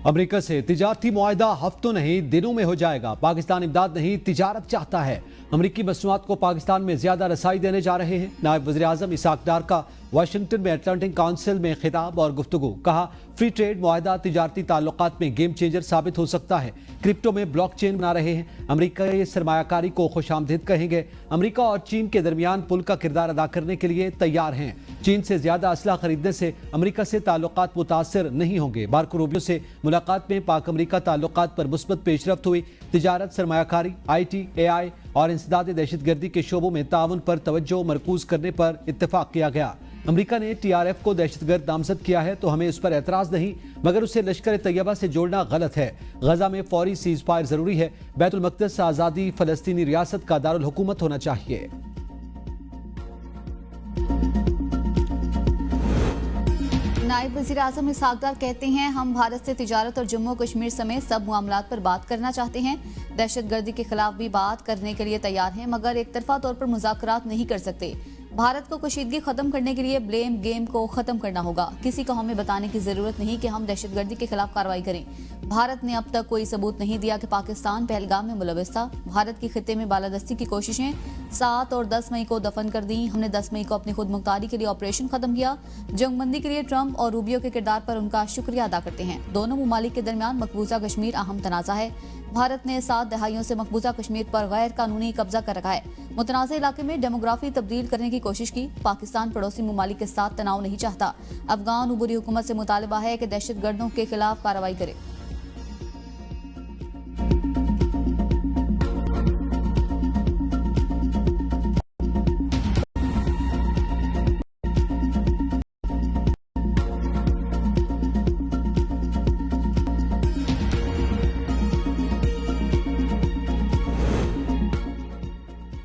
America से तिजारती मुआहदा हफ्तों नहीं दिनों में हो जाएगा। पाकिस्तान इमदाद नहीं तिजारत चाहता है। अमेरिकी मसनूआत को पाकिस्तान में ज्यादा रसाई देने जा रहे हैं। नायब वज़ीर आज़म इसाक डार का वाशिंगटन में अटलांटिक काउंसिल में खिताब और गुफ्तगू। कहा, फ्री ट्रेड मुआहदा तिजारती ताल्लुकात में गेम चेंजर साबित हो सकता है। क्रिप्टो में ब्लॉक चेन बना रहे हैं। अमेरिका ये सरमायाकारी को खुशामदीद कहेंगे। अमेरिका और चीन के दरमियान पुल का किरदार अदा करने के लिए तैयार हैं। चीन से ज्यादा असला खरीदने से अमेरिका से ताल्लुकात मुतासर नहीं होंगे। मार्को रूबियो से मुलाकात में पाक अमेरिका ताल्लुकात पर मुस्बत पेशरफ्त हुई। तिजारत, सरमायाकारी, IT, AI और इंसदाद दहशतगर्दी के शोबों में ताउन पर तवज्जो मरकूज करने पर इत्तेफाक किया गया। अमेरिका ने TRF को दहशतगर्द नामजद किया है तो हमें उस पर एतराज नहीं, मगर उसे लश्कर तैयबा से जोड़ना गलत है। गजा में फौरी सीज फायर जरूरी है। बैतुल मक़दस आज़ादी फलस्तीनी रियासत का दारुल हुकूमत होना चाहिए। नायब वज़ीर आज़म इसाक डार कहते हैं, हम भारत से तिजारत और जम्मू कश्मीर समेत सब मामलात पर बात करना चाहते हैं। दहशतगर्दी के खिलाफ भी बात करने के लिए तैयार हैं, मगर एक तरफा तौर पर मुज़ाकरात नहीं कर सकते। भारत को कशीदगी खत्म करने के लिए ब्लेम गेम को खत्म करना होगा। किसी को हमें बताने की जरूरत नहीं कि हम दहशतगर्दी के खिलाफ कार्रवाई करें। भारत ने अब तक कोई सबूत नहीं दिया कि पाकिस्तान पहलगाम में मुलविस था। भारत की खित्ते में बालादस्ती की कोशिशें 7 और 10 मई को दफन कर दी। हमने 10 मई को अपनी खुद मुख्तारी के लिए ऑपरेशन खत्म किया। जंगबंदी के लिए ट्रंप और रूबियो के किरदार पर उनका शुक्रिया अदा करते हैं। दोनों ममालिक के दरमियान मकबूजा कश्मीर अहम तनाज़ा है। भारत ने 7 दहाइयों से मकबूजा कश्मीर पर गैर कानूनी कब्जा कर रखा है। मुतनाज़ इलाके में डेमोग्राफी तब्दील करने की कोशिश की। पाकिस्तान पड़ोसी ममालिक के साथ तनाव नहीं चाहता। अफगान उबूरी हुकूमत से मुतालबा है कि दहशतगर्दों के खिलाफ कार्रवाई करे।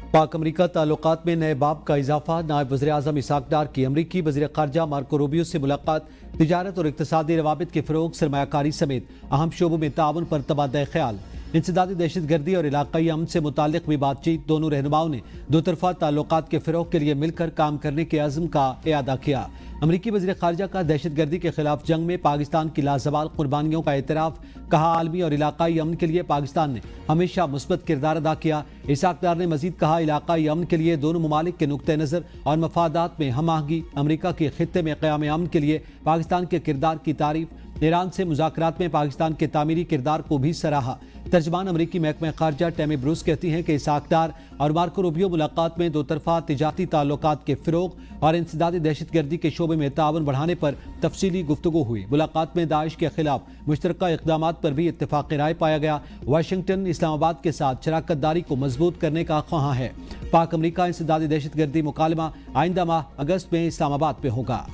पाक अमेरिका ताल्लुकात में नए बाब का इजाफा। नायब वज़ीर आज़म इसाक डार की अमेरिकी वज़ीर ख़ारजा मार्को रूबियो से मुलाकात। तिजारत और इक़्तिसादी रवाबित के फ़रोग़, सरमायाकारी समेत अहम शोबों में ताउन पर तबादला ख्याल। इंसदादी दहशतगर्दी और इलाक़ाई अमन से मुताल्लिक़ भी बातचीत। दोनों रहनुमाओं ने दो तरफ़ा ताल्लुकात के फ़रोग़ के लिए मिलकर काम करने के अज़्म का इआदा किया। अमेरिकी वज़ीर ख़ारजा का दहशतगर्दी के खिलाफ जंग में पाकिस्तान की लाजवाल कुर्बानियों का एतराफ़। कहा, आलमी और इलाक़ाई अमन के लिए पाकिस्तान ने हमेशा मुस्बत किरदार अदा किया। इसाक डार ने मज़ीद कहा, इलाक़ाई अमन के लिए दोनों ममालिक के नुक्ते नज़र और मफादात में हम आहंगी। अमेरिका के खित्ते में क़याम अमन के लिए पाकिस्तान के किरदार की तारीफ़। ईरान से मुज़ाकरात में पाकिस्तान के तामीरी किरदार को भी सराहा। तर्जमान अमेरिकी महकमा ख़ारजा टैमी ब्रूस कहती हैं कि इसाक डार और मार्को रूबियो मुलाकात में दो तरफ़ा तिजारती ताल्लुकात के फ़रोग़ और इंसदादी दहशतगर्दी के शोबे में ताउन बढ़ाने पर तफसीली गुफ्तगू हुई। मुलाकात में दाइश के खिलाफ मुश्तरका इक़दामात पर भी इत्तेफ़ाक़ राय पाया गया। वाशिंगटन इस्लामाबाद के साथ शराकत दारी को मजबूत करने का ख्वाहां है। पाक अमेरिका इंसदादी दहशतगर्दी मुकालमा आइंदा माह अगस्त में इस्लामाबाद में होगा।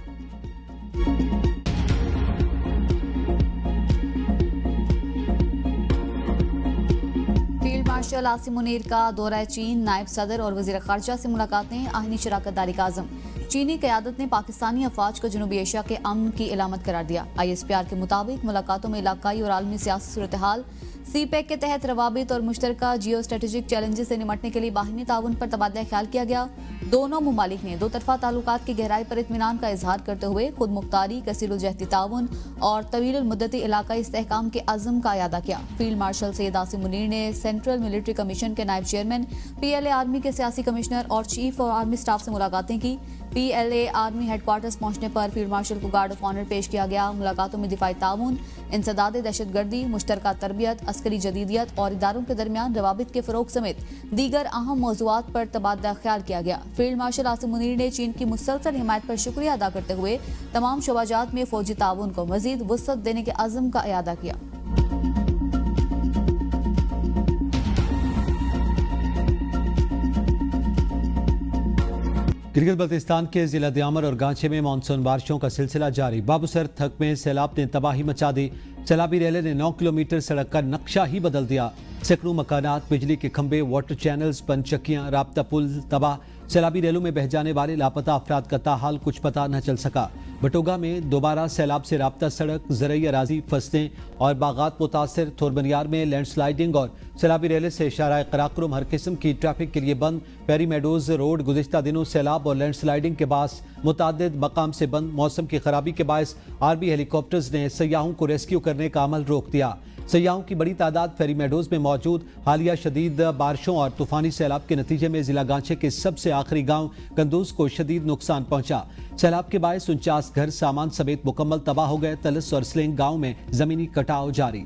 मार्शल आसिम मुनीर का दौरा चीन। नायब सदर और वज़ीर ख़ारजा से मुलाकातें। आहिनी शराकत दारी का आज़म। चीनी क़यादत ने पाकिस्तानी अफवाज को जनूबी एशिया के अमन की इलामत करार दिया। ISPR के मुताबिक मुलाकातों में इलाकाई और आलमी सियासी सूरत हाल, CPEC के तहत रवाबित और मुश्तरका जियो स्ट्रेटेजिक चैलेंजेस से निमटने के लिए बाहिनी ताउन पर तबादला ख्याल किया गया। दोनों ममालिक ने दो तरफ़ा ताल्लुकात की गहराई पर इत्मीनान का इजहार करते हुए खुद मुख्तारी, कसीरुल-जहदी ताउन और तवील मुद्दती इलाकाई इस्तेहकाम के अज़्म का इआदा किया। फील्ड मार्शल सैयद आसिम मुनीर ने सेंट्रल मिलिट्री कमीशन के नायब चेयरमैन, PLA आर्मी के सियासी कमिश्नर और चीफ और आर्मी स्टाफ से मुलाकातें की। PLA आर्मी हेडक्वार्टर्स पहुंचने पर फील्ड मार्शल को गार्ड ऑफ ऑनर पेश किया गया। मुलाकातों में दिफाई ताउन, इंसदाद दहशतगर्दी, मुश्तरका तरबियत, अस्करी जदीदियत और इदारों के दरमियान रवाबित के फ़रोग़ समेत दीगर अहम मौज़ूआत पर तबादला ख्याल किया गया। फील्ड मार्शल आसिम मुनीर ने चीन की मुसलसल हिमायत पर शुक्रिया अदा करते हुए तमाम शोबाजात में फ़ौजी ताउन को मज़ीद वुसअत देने के अज़्म का इआदा किया। गिलगित बल्तिस्तान के जिला दियामर और गांचे में मानसून बारिशों का सिलसिला जारी। बाबूसर थक में सैलाब ने तबाही मचा दी। सैलाबी रेले ने 9 किलोमीटर सड़क का नक्शा ही बदल दिया। सैकड़ों मकानात, बिजली के खंभे, वाटर चैनल्स, पनचक्कियां, राब्ता पुल तबाह। सैलाबी रेलों में बह जाने वाले लापता अफराद का ताहाल कुछ पता न चल सका। बटोगा में दोबारा सैलाब से राब्ता सड़क, ज़रई अराजी, फसलें और बागात मुतासर। थोरबनियार में लैंडस्लाइडिंग और सैलाबी रेले से शाराए कराक्रम हर किस्म की ट्रैफिक के लिए बंद। पेरी मेडोज रोड गुज़िश्ता दिनों सैलाब और लैंडस्लाइडिंग के बाद मुतादिद मकाम से बंद। मौसम की खराबी के बायस आर्मी हेलीकॉप्टर्स ने सयाहों को रेस्क्यू करने का अमल रोक दिया। सयाहों की बड़ी तादाद फेरी मेडोज में मौजूद। हालिया शदीद बारिशों और तूफानी सैलाब के नतीजे में जिला गांचे के सबसे आखिरी गांव कंदूज को शदीद नुकसान पहुंचा। सैलाब के बायस 49 घर सामान समेत मुकम्मल तबाह हो गए। तलस और स्लिंग गांव में जमीनी कटाव जारी।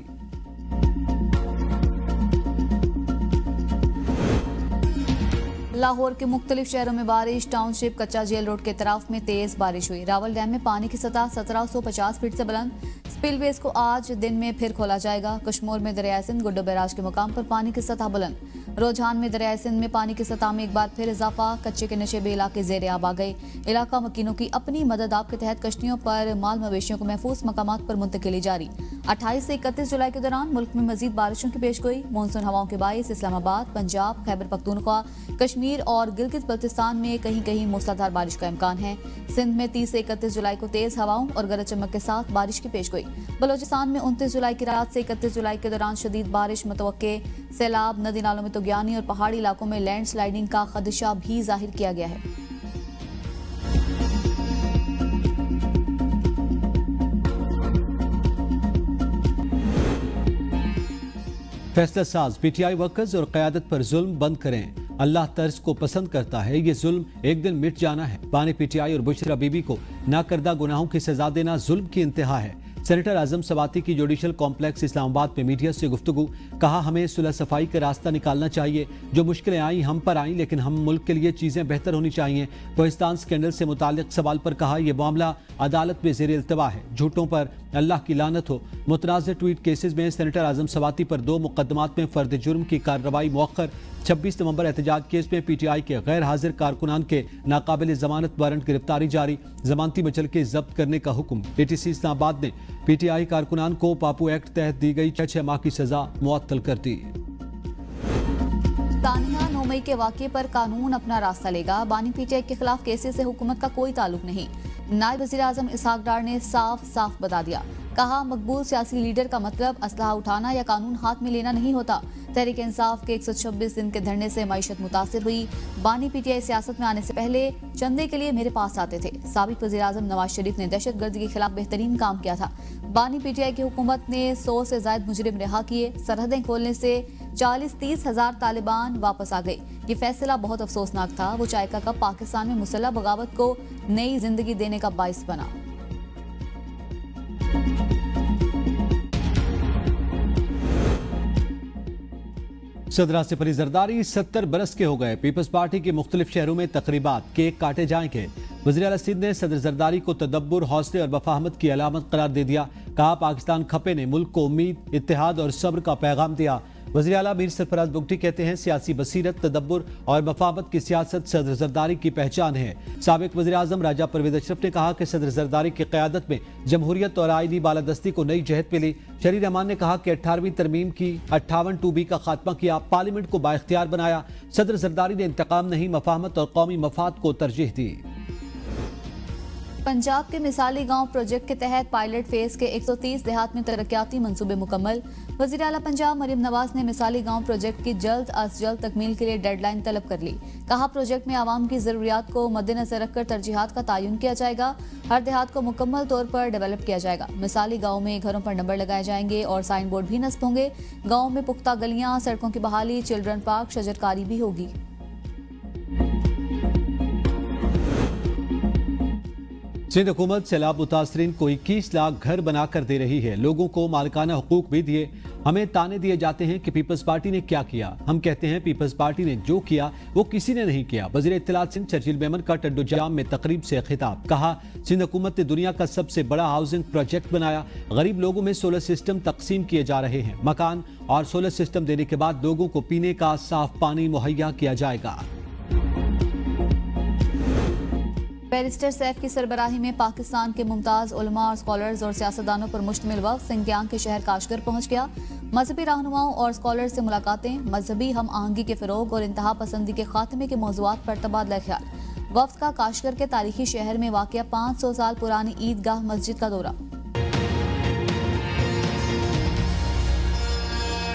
लाहौर के मुख्तलिफ शहरों में बारिश। टाउनशिप कच्चा जेल रोड के तरफ में तेज बारिश हुई। रावल डैम में पानी की सतह 1750 फीट से बुलंद। स्पिलवेज को आज दिन में फिर खोला जाएगा। कश्मीर में दरिया सिंध गुड्डो बैराज के मुकाम पर पानी की सतह बुलंद। रोजान में दरिया सिंध में पानी की सतह में एक बार फिर इजाफा। कच्चे के नशेबे इलाके जेर आब आ गए। इलाका मकीनों की अपनी मदद आप के तहत कश्तियों पर माल मवेशियों को महफूज मकामात पर मुंतकिली जारी। 28 से 31 जुलाई के दौरान मुल्क में मजीद बारिशों की पेशगोई। मानसून हवाओं के बायस इस्लामाबाद, पंजाब, खैबर पख्तूनख्वा, कश्मीर और गिलगित बल्तिस्तान में कहीं कहीं मूसलाधार बारिश का इम्कान है। सिंध में 30 से 31 जुलाई को तेज हवाओं और गरज चमक के साथ बारिश की पेशगोई। बलोचिस्तान में 29 जुलाई की रात से 31 जुलाई के दौरान शदीद बारिश मुतवक्के। सैलाब, नदी नालों में तुगयानी और पहाड़ी इलाकों में लैंड स्लाइडिंग का खदशा भी जाहिर किया गया है। फैसला साज पीटीआई वर्कर्स और क़यादत पर जुल्म बंद करें। अल्लाह तर्ज को पसंद करता है। ये जुल्म एक दिन मिट जाना है। बानी पीटीआई और बुशरा बीबी को नाकर्दा गुनाहों की सजा देना जुल्म की इंतहा है। सेनेटर आजम सवाती की जुडिशल कॉम्प्लेक्स इस्लामाबाद में मीडिया से गुफ्तगू। कहा, हमें सुलह सफाई का रास्ता निकालना चाहिए। जो मुश्किलें आई हम पर आई, लेकिन हम मुल्क के लिए चीजें बेहतर होनी चाहिए। कोहिस्तान स्कैंडल से मुताल्लिक सवाल पर कहा, यह मामला अदालत में ज़ेर इल्तवा है। झूठों पर अल्लाह की लानत हो। मुतनाज़ ट्वीट केसेस में सेनेटर आजम सवाती पर 2 मुकदमात में फर्द जुर्म की कार्रवाई मौखर। 26 नवंबर एहतजाज केस में पीटीआई के गैर हाजिर कारकुनान के नाकाबिल जमानत वारंट गिरफ्तारी जारी। जमानती मचल के जब्त करने का हुक्म। एटीसी इस्लामाबाद ने पीटीआई कारकुनान को पापू एक्ट तहत दी गई 6 माह की सजा मुअत्तल कर दी। तानिया 9 मई के वाक़े पर कानून अपना रास्ता लेगा। बानी पीटीआई के खिलाफ केसेस से हुकूमत का कोई ताल्लुक नहीं। नायब वज़ीर आज़म इसहाक डार ने साफ साफ बता दिया। कहा, मकबूल सियासी लीडर का मतलब असलहा उठाना या कानून हाथ में लेना नहीं होता। तहरीक इंसाफ के 126 दिन के धरने से मईशत मुतासिर हुई। बानी पीटीआई सियासत में आने से पहले चंदे के लिए मेरे पास आते थे। साबिक वज़ीर आज़म नवाज शरीफ ने दहशतगर्दी के खिलाफ बेहतरीन काम किया था। बानी पीटीआई की हुकूमत ने 100 से ज़ायद मुजरिम रिहा किए। सरहदें खोलने से 40-30 हज़ार तालिबान वापस आ गए। ये फैसला बहुत अफसोसनाक था। वो चाय का कप पाकिस्तान में मुसल्लह बगावत को नई जिंदगी देने का बाइस बना। सदरा से परी जरदारी 70 बरस के हो गए। पीपल्स पार्टी के मुख्तलिफ शहरों में तकरीबात, केक काटे जाएंगे। वज़ीर आला सिंध ने सदर जरदारी को तदब्बुर, हौसले और वफाहमत की अलामत करार दे दिया। कहा, पाकिस्तान खपे ने मुल्क को उम्मीद, इत्तेहाद और सब्र का पैगाम दिया। वज़ीर आला मीर सरफराज बुगटी कहते हैं, सियासी बसीरत, तदब्बुर और वफामत की सियासत सदर जरदारी की पहचान है। साबिक वज़ीर आज़म राजा परवेज अशरफ ने कहा कि सदर जरदारी की क़यादत में जमहूरियत और आईनी बालादस्ती को नई जहत मिली। शरीर रहमान ने कहा कि 18वीं तरमीम की 58 2B का खात्मा किया, पार्लियामेंट को बाइख्तियार बनाया। सदर जरदारी ने इंतकाम नहीं, मफाहमत और कौमी मफाद को तरजीह दी। पंजाब के मिसाली गांव प्रोजेक्ट के तहत पायलट फेज के 130 देहात में तरक्याती मंसूबे मुकम्मल। वज़ीर आला पंजाब मरियम नवाज ने मिसाली गांव प्रोजेक्ट की जल्द अज जल्द तकमील के लिए डेडलाइन तलब कर ली। कहा, प्रोजेक्ट में आवाम की ज़रूरियात को मद्देनजर रखकर तरजीहात का तयन किया जाएगा। हर देहात को मुकम्मल तौर पर डेवलप किया जाएगा। मिसाली गाँव में घरों पर नंबर लगाए जाएंगे और साइन बोर्ड भी नस्ब होंगे। गाँव में पुख्ता गलियाँ, सड़कों की बहाली, चिल्ड्रन पार्क, शजरकारी भी होगी। सिंध हुकूमत सैलाब मुतासरीन को 21 लाख घर बनाकर दे रही है। लोगों को मालिकाना हुकूक भी दिए। हमें ताने दिए जाते हैं कि पीपल्स पार्टी ने क्या किया। हम कहते हैं, पीपल्स पार्टी ने जो किया वो किसी ने नहीं किया। वज़ीर इत्तलात सिंध चर्चिल मेमन का टड्डो जाम में तकरीब से खिताब। कहा, सिंध हुकूमत ने दुनिया का सबसे बड़ा हाउसिंग प्रोजेक्ट बनाया। गरीब लोगों में सोलर सिस्टम तकसीम किए जा रहे हैं। मकान और सोलर सिस्टम देने के बाद लोगों को पीने का साफ पानी मुहैया किया जाएगा। बैरिस्टर सैफ की सरबराही में पाकिस्तान के मुमताज उलमा और स्कॉलर्स और सियासतदानों पर मुश्तमिल वफ़द सिंकियांग के शहर काशगर पहुंच गया। मजहबी रहनुमाओं और स्कॉलर्स से मुलाकातें, मजहबी हम आहंगी के फ़रोग और इंतहा पसंदी के खात्मे के मौज़ूआत पर तबादला ख्याल। वफ़द का काशगर के तारीखी शहर में वाक़िया 500 साल पुरानी ईदगाह मस्जिद का दौरा।